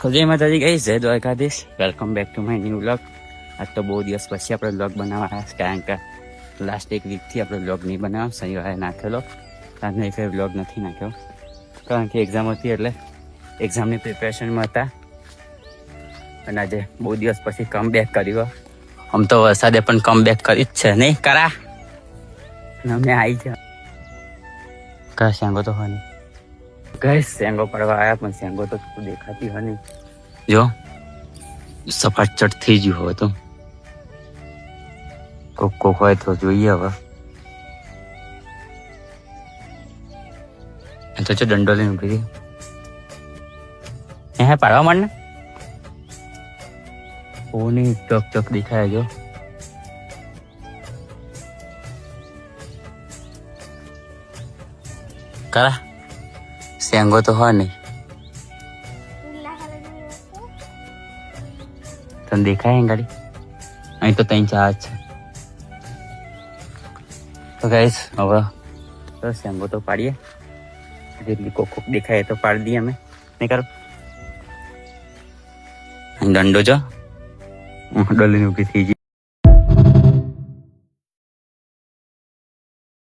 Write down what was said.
તો જય માતાજી ગાઈસ, જય Dwarkadhish. Welcome back to my new vlog. આજ તો બહુ દિવસ પછી આપણે વ્લોગ બનાવવા કારણ કે લાસ્ટ એક વીકથી આપણે વ્લોગ નહીં બનાવ્યો. શનિવારે નાખેલો, આજનો એક વ્લોગ નથી નાખ્યો કારણ કે એક્ઝામ હતી એટલે એક્ઝામની પ્રિપેરેશનમાં હતા. અને આજે બહુ દિવસ પછી કમ બેક કર્યો. આમ તો વરસાદે પણ કમ બેક કરી જ છે નહીં કરા. અમે આવી છે કા શેંગો તો હોય નહીં ગેસ શેંગો પડવા આવ્યા પણ શેંગો તો દેખાતી હોય નહીં. જો સફાચટ થઈ ગયું હવે તો કોક હોય તો જોઈએ હવે. તો જો દંડો લઈને ઉભી રહી હે પાડવા માંડ ને. ઓ નહીં ચોક ચોક દેખાય જો. કરા શેંગો તો હોય નહીં તને દેખાય ગાડી અહીં તો 3-4 છે. તો ગાઈસ હવે તો શેંગો તો પાડીએ, જેટલી કોક દેખાય તો પાડી દઈએ અમે. નહીં કરો દંડો જો દંડો ઉભી થઈ ગઈ.